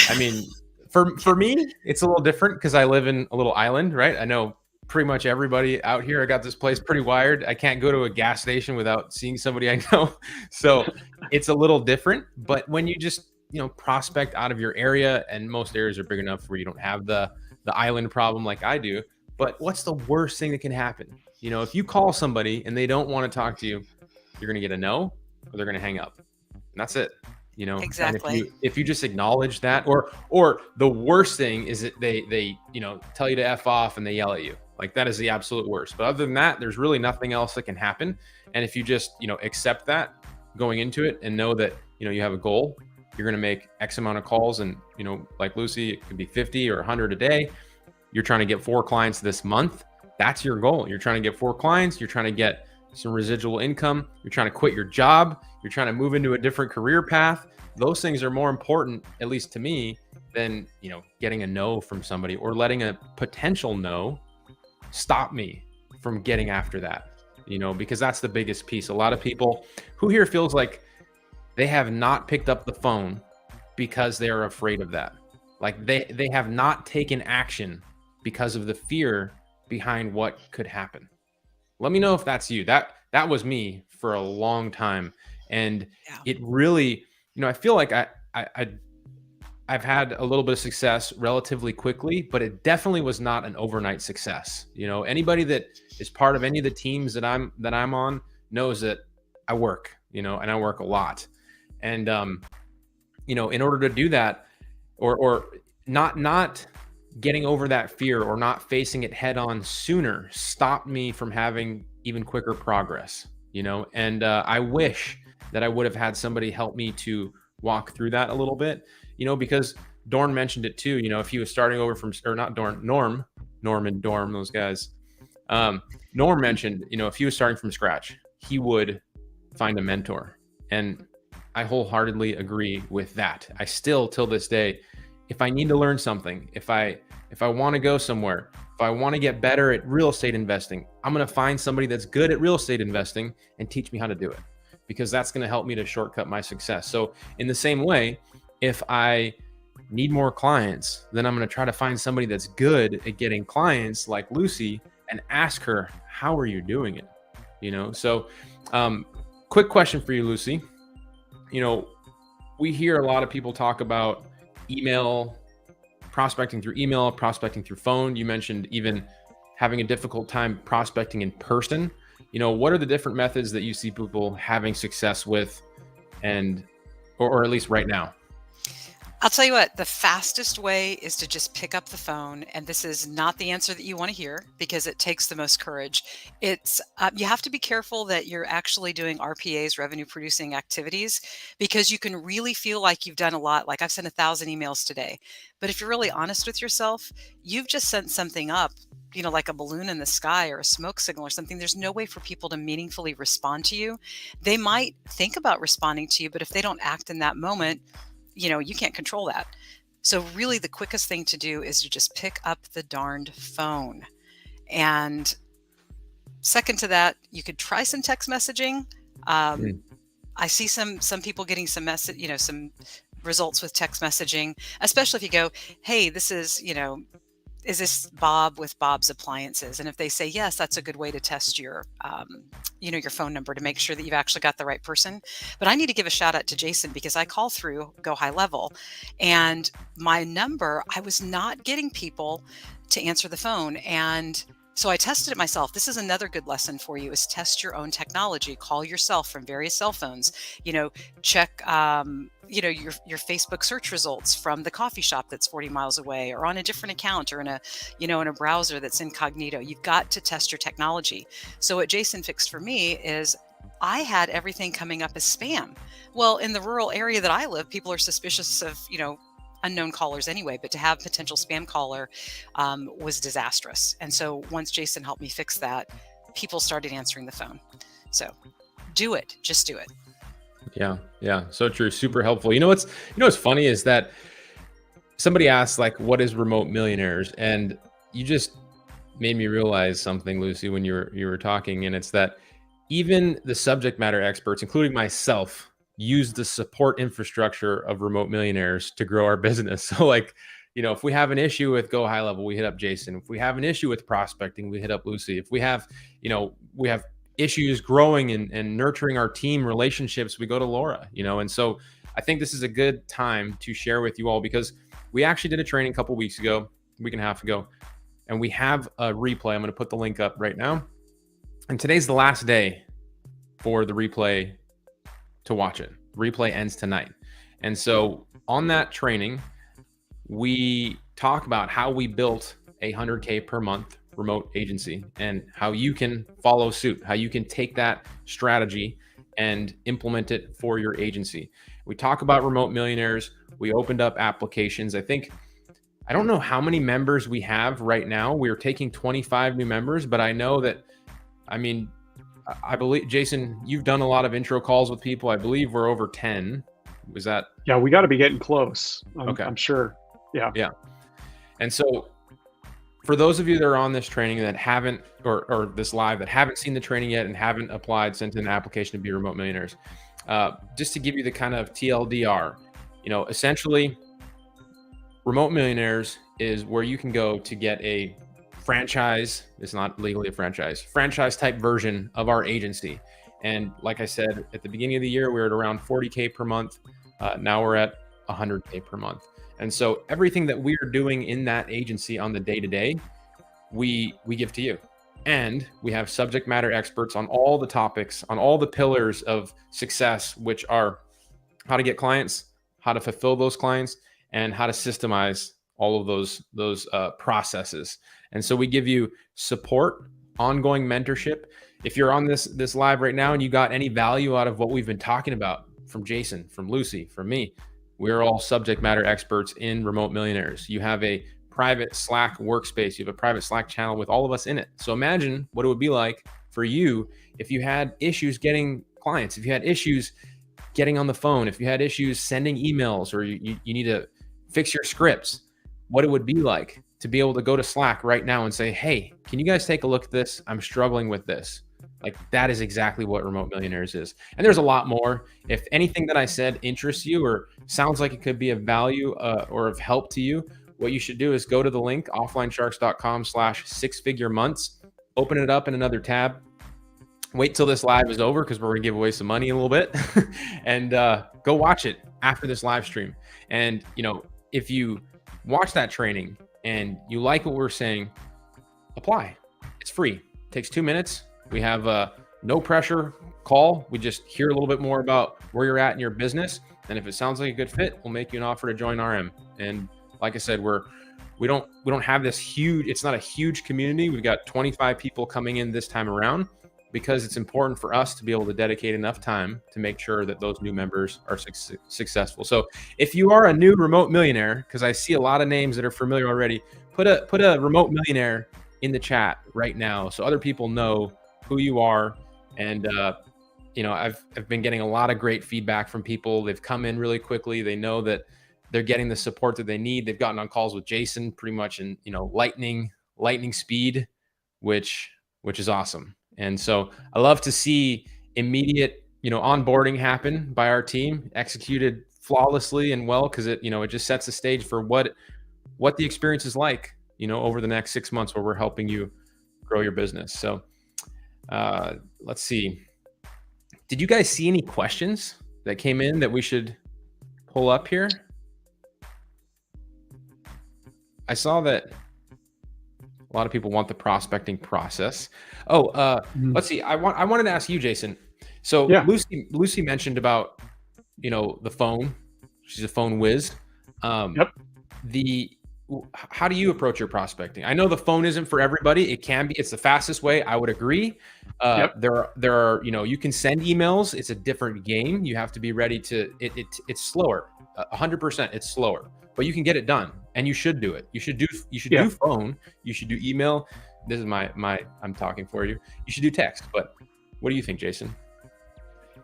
I mean, for me, it's a little different because I live in a little island, right? I know pretty much everybody out here. I got this place pretty wired. I can't go to a gas station without seeing somebody I know. So it's a little different. But when you just, prospect out of your area, and most areas are big enough where you don't have the island problem like I do. But what's the worst thing that can happen? If you call somebody and they don't want to talk to you, you're going to get a no, or they're going to hang up. And that's it. Exactly. And if you just acknowledge that, or the worst thing is that they tell you to F off and they yell at you. Like, that is the absolute worst. But other than that, there's really nothing else that can happen. And if you just, accept that going into it and know that, you have a goal, you're going to make X amount of calls, and, like Lucy, it could be 50 or 100 a day. You're trying to get 4 clients this month. That's your goal. You're trying to get 4 clients. You're trying to get some residual income. You're trying to quit your job. You're trying to move into a different career path. Those things are more important, at least to me, than, getting a no from somebody or letting a potential no stop me from getting after that, because that's the biggest piece. A lot of people who here feels like they have not picked up the phone because they're afraid of that. Like they have not taken action because of the fear behind what could happen. Let me know if that's you. That was me for a long time. And it really, I feel like I've had a little bit of success relatively quickly, but it definitely was not an overnight success. Anybody that is part of any of the teams that I'm on knows that I work, and I work a lot. And in order to do that, or not getting over that fear or not facing it head on sooner stopped me from having even quicker progress, and I wish that I would have had somebody help me to walk through that a little bit, because Dorn mentioned it too. If he was starting over from, or not Dorn, Norm and Dorm, those guys. Norm mentioned, if he was starting from scratch, he would find a mentor. And I wholeheartedly agree with that. I still, till this day, if I need to learn something, if I want to go somewhere, if I want to get better at real estate investing, I'm going to find somebody that's good at real estate investing and teach me how to do it, because that's going to help me to shortcut my success. So in the same way, if I need more clients, then I'm going to try to find somebody that's good at getting clients like Lucy and ask her, how are you doing it? So quick question for you, Lucy. We hear a lot of people talk about email, prospecting through email, prospecting through phone. You mentioned even having a difficult time prospecting in person. What are the different methods that you see people having success with, or at least right now? I'll tell you what, the fastest way is to just pick up the phone. And this is not the answer that you want to hear, because it takes the most courage. It's you have to be careful that you're actually doing RPAs, revenue producing activities, because you can really feel like you've done a lot. Like, I've sent 1,000 emails today. But if you're really honest with yourself, you've just sent something up, like a balloon in the sky or a smoke signal or something. There's no way for people to meaningfully respond to you. They might think about responding to you, but if they don't act in that moment, you can't control that. So really the quickest thing to do is to just pick up the darned phone. And second to that, you could try some text messaging. I see some people getting some some results with text messaging, especially if you go, hey, this is, is this Bob with Bob's Appliances? And if they say yes, that's a good way to test your, your phone number to make sure that you've actually got the right person. But I need to give a shout out to Jason, because I call through Go High Level, and my number, I was not getting people to answer the phone. And So I tested it myself. This is another good lesson for you: is test your own technology. Call yourself from various cell phones. Check your Facebook search results from the coffee shop that's 40 miles away, or on a different account, or in a browser that's incognito. You've got to test your technology. So what Jason fixed for me is I had everything coming up as spam. Well, in the rural area that I live, people are suspicious of, unknown callers anyway, but to have potential spam caller was disastrous. And so once Jason helped me fix that, people started answering the phone. So do it. Just do it. Yeah. So true. Super helpful. What's funny is that somebody asked, like, what is Remote Millionaires? And you just made me realize something, Lucy, when you were talking, and it's that even the subject matter experts, including myself, use the support infrastructure of Remote Millionaires to grow our business. So like, if we have an issue with Go High Level, we hit up Jason. If we have an issue with prospecting, we hit up Lucy. If we have, we have issues growing and nurturing our team relationships, we go to Laura, and so I think this is a good time to share with you all, because we actually did a training a week and a half ago, and we have a replay. I'm going to put the link up right now. And today's the last day for the replay to watch it. Replay ends tonight. And so on that training, we talk about how we built a 100K per month remote agency and how you can follow suit, how you can take that strategy and implement it for your agency. We talk about Remote Millionaires. We opened up applications. I don't know how many members we have right now. We're taking 25 new members, but I know that, I believe, Jason, you've done a lot of intro calls with people. I believe we're over 10. Was that? Yeah, we got to be getting close. Okay. I'm sure. Yeah. And so for those of you that are on this training that haven't, or this live, that haven't seen the training yet and haven't applied, sent in an application to be Remote Millionaires, just to give you the kind of TLDR, essentially Remote Millionaires is where you can go to get a franchise. It's not legally a franchise type version of our agency. And like I said, at the beginning of the year, we were at around 40K per month. Now we're at 100K per month. And so everything that we are doing in that agency on the day-to-day, we give to you. And we have subject matter experts on all the topics, on all the pillars of success, which are how to get clients, how to fulfill those clients, and how to systemize all of those processes. And so we give you support, ongoing mentorship. If you're on this live right now and you got any value out of what we've been talking about from Jason, from Lucy, from me, we're all subject matter experts in Remote Millionaires. You have a private Slack workspace. You have a private Slack channel with all of us in it. So imagine what it would be like for you if you had issues getting clients, if you had issues getting on the phone, if you had issues sending emails, or you need to fix your scripts, what it would be like to be able to go to Slack right now and say, hey, can you guys take a look at this? I'm struggling with this. Like, that is exactly what Remote Millionaires is. And there's a lot more. If anything that I said interests you or sounds like it could be of value or of help to you, what you should do is go to the link, offlinesharks.com/six-figure-months, open it up in another tab. Wait till this live is over, because we're going to give away some money in a little bit, and go watch it after this live stream. And, if you watch that training and you like what we're saying, apply. It's free. It takes 2 minutes. We have a no pressure call. We just hear a little bit more about where you're at in your business. And if it sounds like a good fit, we'll make you an offer to join RM. And like I said, we don't have this huge, it's not a huge community. We've got 25 people coming in this time around, because it's important for us to be able to dedicate enough time to make sure that those new members are successful. So if you are a new Remote Millionaire, because I see a lot of names that are familiar already, put a Remote Millionaire in the chat right now so other people know who you are. And I've been getting a lot of great feedback from people. They've come in really quickly. They know that they're getting the support that they need. They've gotten on calls with Jason pretty much in lightning speed, which is awesome. And so I love to see immediate, onboarding happen by our team, executed flawlessly and well, because it just sets the stage for what the experience is like, over the next 6 months where we're helping you grow your business. So let's see. Did you guys see any questions that came in that we should pull up here? I saw that A lot of people want the prospecting process. Oh, let's see. I wanted to ask you, Jason. So Yeah. Lucy mentioned about, the phone. She's a phone whiz. Yep. How do you approach your prospecting? I know the phone isn't for everybody. It can be. It's the fastest way. I would agree. Yep. There are, you can send emails. It's a different game. You have to be ready to. It's slower. 100%. It's slower, but you can get it done, and you should do it. You should do phone. You should do email. This is my. I'm talking for you. You should do text. But what do you think, Jason?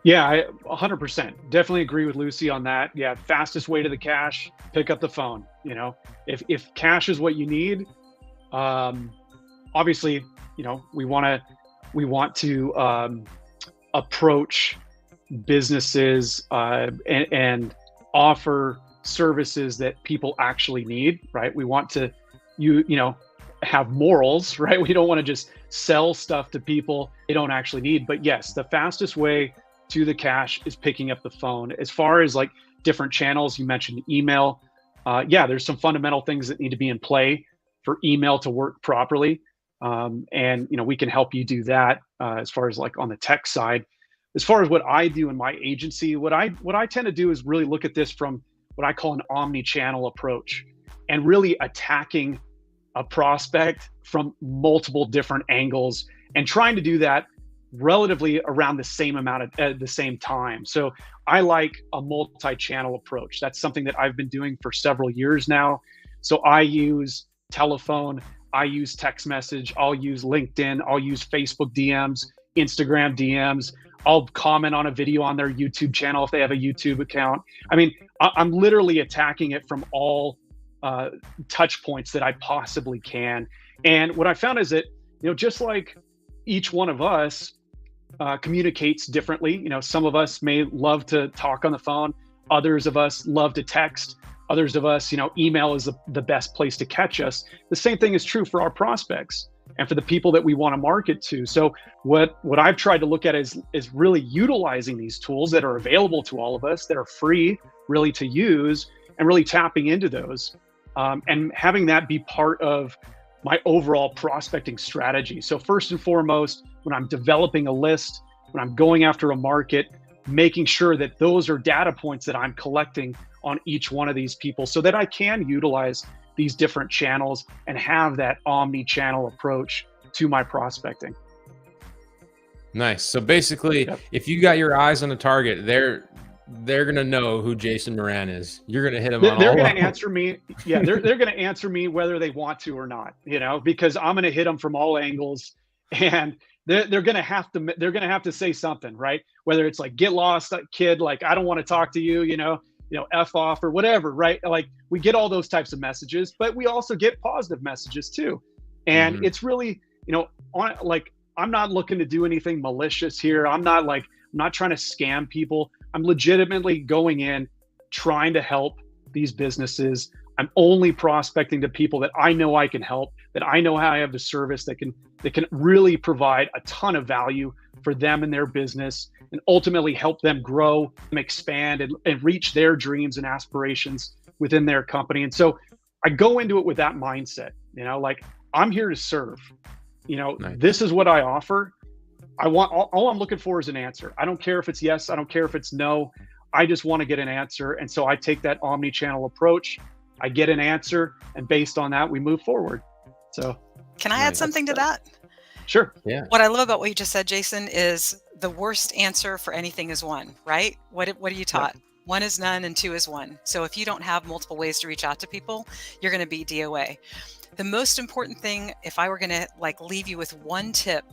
Yeah, I 100% definitely agree with Lucy on that. Yeah, fastest way to the cash, pick up the phone. If cash is what you need, obviously, we want to approach businesses and offer services that people actually need, right? We want to have morals, right? We don't want to just sell stuff to people they don't actually need. But yes, the fastest way to the cash is picking up the phone. As far as like different channels, you mentioned email. There's some fundamental things that need to be in play for email to work properly. And we can help you do that as far as like on the tech side. As far as what I do in my agency, what I tend to do is really look at this from what I call an omni-channel approach, and really attacking a prospect from multiple different angles and trying to do that relatively around the same amount at the same time. So I like a multi-channel approach. That's something that I've been doing for several years now. So I use telephone, I use text message, I'll use LinkedIn, I'll use Facebook DMs, Instagram DMs. I'll comment on a video on their YouTube channel if they have a YouTube account. I mean, I'm literally attacking it from all touch points that I possibly can. And what I found is that, just like each one of us communicates differently. Some of us may love to talk on the phone. Others of us love to text. Others of us, email is the best place to catch us. The same thing is true for our prospects and for the people that we want to market to. So what I've tried to look at is really utilizing these tools that are available to all of us, that are free really to use, and really tapping into those and having that be part of my overall prospecting strategy. So first and foremost, when I'm developing a list, when I'm going after a market, making sure that those are data points that I'm collecting on each one of these people so that I can utilize these different channels and have that omni-channel approach to my prospecting. Nice. So basically, if you got your eyes on a target, they're going to know who Jason Moran is. You're going to hit him on all. They're going to answer me. Yeah, they're going to answer me whether they want to or not, because I'm going to hit them from all angles, and they're going to have to say something, right? Whether it's like, get lost, kid, like, I don't want to talk to you, F off or whatever, right? Like, we get all those types of messages, but we also get positive messages too. And it's really, I'm not looking to do anything malicious here. I'm not trying to scam people. I'm legitimately going in, trying to help these businesses. I'm only prospecting to people that I know I can help, that I know how I have the service that can really provide a ton of value for them and their business, and ultimately help them grow and expand and reach their dreams and aspirations within their company. And so I go into it with that mindset, I'm here to serve. Nice. This is what I offer. All I'm looking for is an answer. I don't care if it's yes. I don't care if it's no. I just want to get an answer. And so I take that omni-channel approach. I get an answer, and based on that, we move forward. So can I add something to that? Sure. Yeah. What I love about what you just said, Jason, is the worst answer for anything is one, right? What are you taught? Yep. 1 is none and 2 is 1. So if you don't have multiple ways to reach out to people, you're going to be DOA. The most important thing, if I were going to leave you with one tip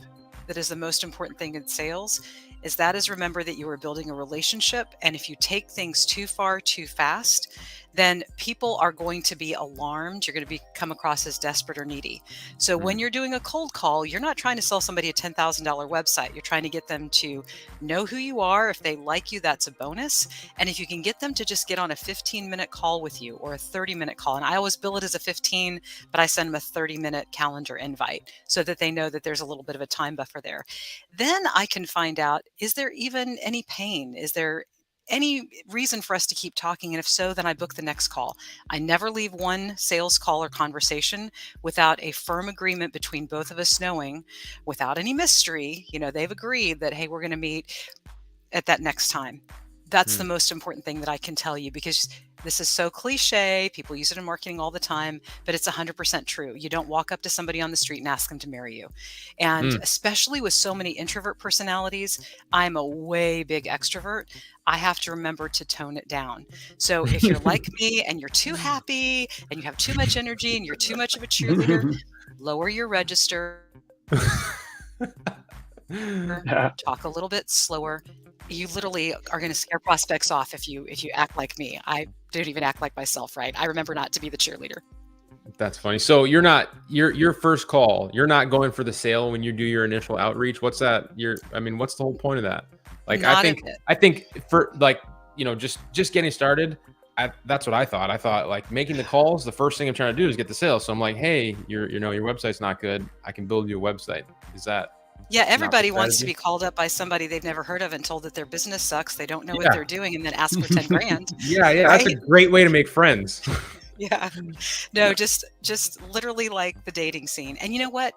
that is the most important thing in sales, is remember that you are building a relationship. And if you take things too far, too fast, then people are going to be alarmed. You're going to come across as desperate or needy. So when you're doing a cold call, you're not trying to sell somebody a $10,000 website. You're trying to get them to know who you are. If they like you, that's a bonus. And if you can get them to just get on a 15-minute call with you or a 30-minute call, and I always bill it as a 15, but I send them a 30-minute calendar invite so that they know that there's a little bit of a time buffer there. Then I can find out, is there even any pain? Is there any reason for us to keep talking? And if so, then I book the next call. I never leave one sales call or conversation without a firm agreement between both of us knowing, without any mystery, they've agreed that, hey, we're going to meet at that next time. That's the most important thing that I can tell you, because this is so cliche. People use it in marketing all the time, but it's 100% true. You don't walk up to somebody on the street and ask them to marry you. And especially with so many introvert personalities, I'm a way big extrovert. I have to remember to tone it down. So if you're like me and you're too happy and you have too much energy and you're too much of a cheerleader, lower your register, talk a little bit slower. You literally are going to scare prospects off if you act like me. I don't even act like myself, right? I remember not to be the cheerleader. That's funny. So you're not your first call. You're not going for the sale when you do your initial outreach. What's that? What's the whole point of that? Like, I think for just getting started. That's what I thought. I thought like making the calls. The first thing I'm trying to do is get the sale. So I'm like, hey, your website's not good. I can build you a website. Is that? Yeah, everybody wants to be called up by somebody they've never heard of and told that their business sucks. They don't know what they're doing, and then ask for 10 grand. Yeah, right? That's a great way to make friends. Yeah. No, just literally like the dating scene. And you know what?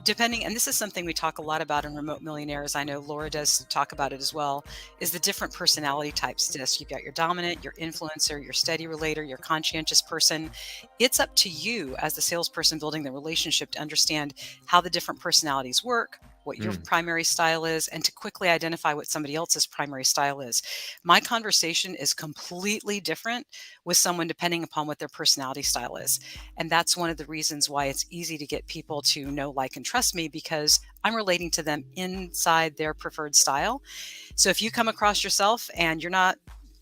And this is something we talk a lot about in Remote Millionaires. I know Laura does talk about it as well, is the different personality types. You've got your dominant, your influencer, your steady relator, your conscientious person. It's up to you as the salesperson building the relationship to understand how the different personalities work, what your primary style is, and to quickly identify what somebody else's primary style is. My conversation is completely different with someone depending upon what their personality style is. And that's one of the reasons why it's easy to get people to know, like, and trust me, because I'm relating to them inside their preferred style. So if you come across yourself and you're not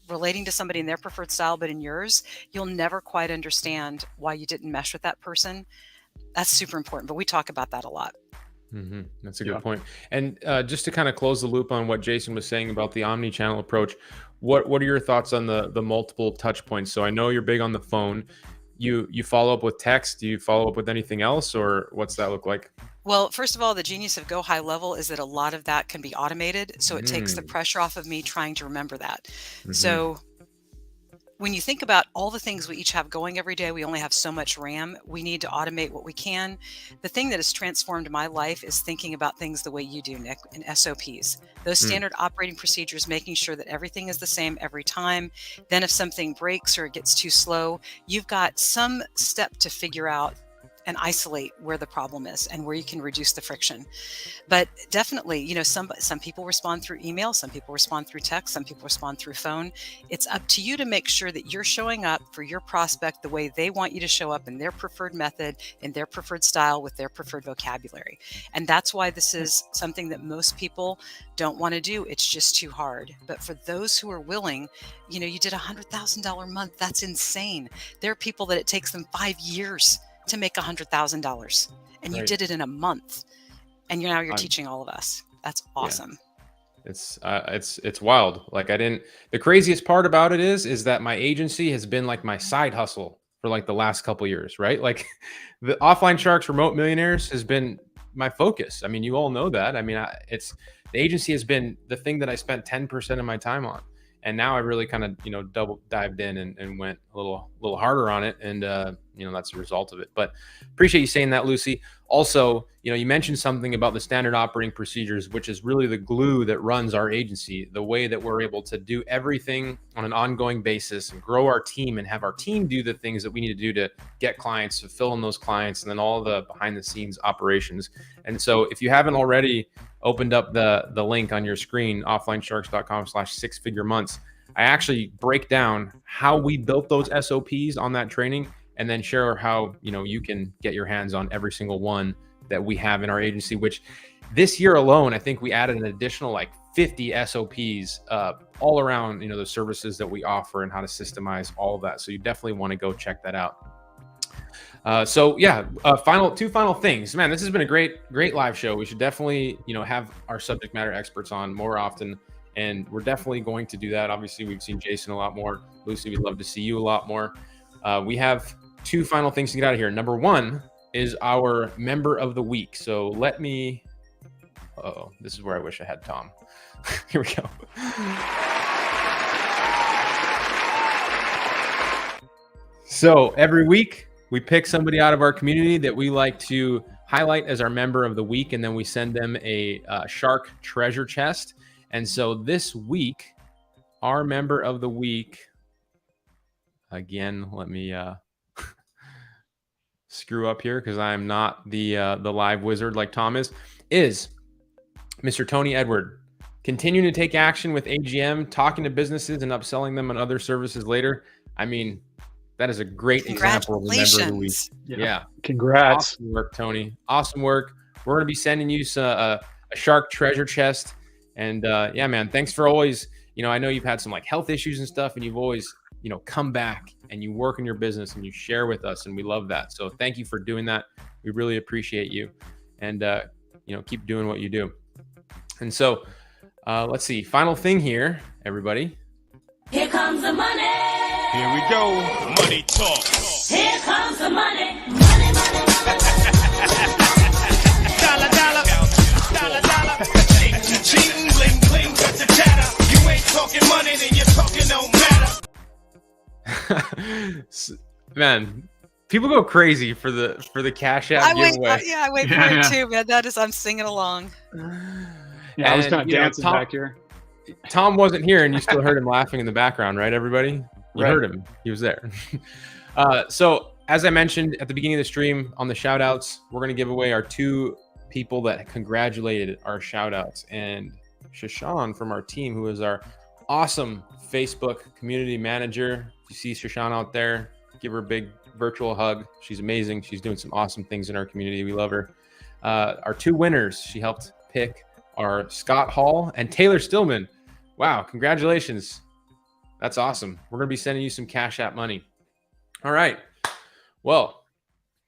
relating to somebody in their preferred style, but in yours, you'll never quite understand why you didn't mesh with that person. That's super important, but we talk about that a lot. That's a good point. And just to kind of close the loop on what Jason was saying about the omni-channel approach, what are your thoughts on the multiple touch points? So I know you're big on the phone. You follow up with text. Do you follow up with anything else, or what's that look like? Well, first of all, the genius of Go High Level is that a lot of that can be automated. So it takes the pressure off of me trying to remember that. So when you think about all the things we each have going every day, we only have so much RAM. We need to automate what we can. The thing that has transformed my life is thinking about things the way you do, Nick, in SOPs. Those standard operating procedures, making sure that everything is the same every time. Then if something breaks or it gets too slow, you've got some step to figure out and isolate where the problem is and where you can reduce the friction. But definitely, some people respond through email, some people respond through text, some people respond through phone. It's up to you to make sure that you're showing up for your prospect the way they want you to show up, in their preferred method, in their preferred style, with their preferred vocabulary. And that's why this is something that most people don't want to do. It's just too hard. But for those who are willing, you did $100,000 a month. That's insane. There are people that it takes them 5 years to make $100,000, and you did it in a month, and you're teaching all of us. That's awesome. Yeah. It's wild. Like the craziest part about it is that my agency has been like my side hustle for like the last couple of years, right? Like the Offline Sharks Remote Millionaires has been my focus. I mean, you all know that. I mean, the agency has been the thing that I spent 10% of my time on. And now I really kind of, double dived in and went a little harder on it. And, that's a result of it. But appreciate you saying that, Lucy. Also, you mentioned something about the standard operating procedures, which is really the glue that runs our agency, the way that we're able to do everything on an ongoing basis and grow our team and have our team do the things that we need to do to get clients, to fill in those clients, and then all the behind the scenes operations. And so if you haven't already opened up the link on your screen, offlinesharks.com/6figure-months, I actually break down how we built those SOPs on that training, and then share how you can get your hands on every single one that we have in our agency, which this year alone, I think we added an additional like 50 SOPs all around the services that we offer and how to systemize all of that. So you definitely want to go check that out. Two final things. Man, this has been a great live show. We should definitely have our subject matter experts on more often, and we're definitely going to do that. Obviously, we've seen Jason a lot more. Lucy, we'd love to see you a lot more. We have two final things to get out of here. Number one is our member of the week. So this is where I wish I had Tom. Here we go. So every week we pick somebody out of our community that we like to highlight as our member of the week, and then we send them a shark treasure chest. And so this week, our member of the week, again, let me screw up here because I'm not the live wizard like Tom is Mr. Tony Edward. Continuing to take action with AGM, talking to businesses and upselling them on other services later. I mean, that is a great example of a member of the week. Yeah. Congrats. Awesome work, Tony. Awesome work. We're going to be sending you a shark treasure chest. And yeah, man, thanks for always, I know you've had some like health issues and stuff, and you've always, come back and you work in your business and you share with us. And we love that. So thank you for doing that. We really appreciate you. And, keep doing what you do. And so let's see. Final thing here, everybody. Here comes the money. Here we go. Money talk. Here comes the money. Money, money, money. Dollar, dollar. Dollar, dollar. Cheating, bling, bling, got the chatter. You ain't talking money, then you're talking no matter. Man, people go crazy for the Cash App giveaway. I wait for it too, man. I'm singing along. Yeah, I was kind of dancing back here. Tom wasn't here, and you still heard him laughing in the background, right, everybody? You heard him. He was there. So as I mentioned at the beginning of the stream on the shout outs, we're going to give away our 2 people that congratulated our shout outs. And Shashan from our team, who is our awesome Facebook community manager. If you see Shashan out there, give her a big virtual hug. She's amazing. She's doing some awesome things in our community. We love her. Our 2 winners, she helped pick, are Scott Hall and Taylor Stillman. Wow, congratulations. That's awesome. We're going to be sending you some Cash App money. All right. Well,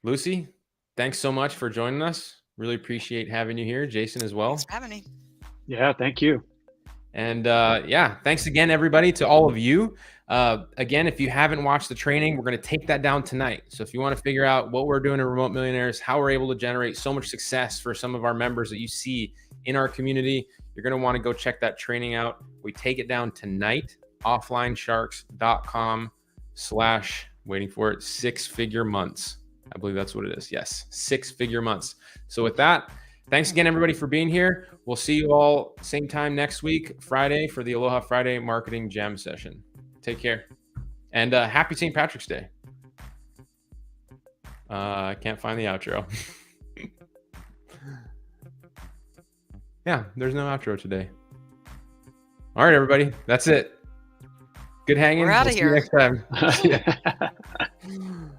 Lucy, thanks so much for joining us. Really appreciate having you here. Jason as well. Thanks for having me. Yeah, thank you. And thanks again, everybody, to all of you. Again, if you haven't watched the training, we're going to take that down tonight. So if you want to figure out what we're doing in Remote Millionaires, how we're able to generate so much success for some of our members that you see in our community, you're going to want to go check that training out. We take it down tonight, offlinesharks.com/ waiting for it, 6-figure months. I believe that's what it is. Yes, 6-figure months. So with that, thanks again, everybody, for being here. We'll see you all same time next week, Friday, for the Aloha Friday Marketing Jam session. Take care. And happy St. Patrick's Day. I can't find the outro. Yeah, there's no outro today. All right, everybody. That's it. Good hanging. We're out of here. See you next time.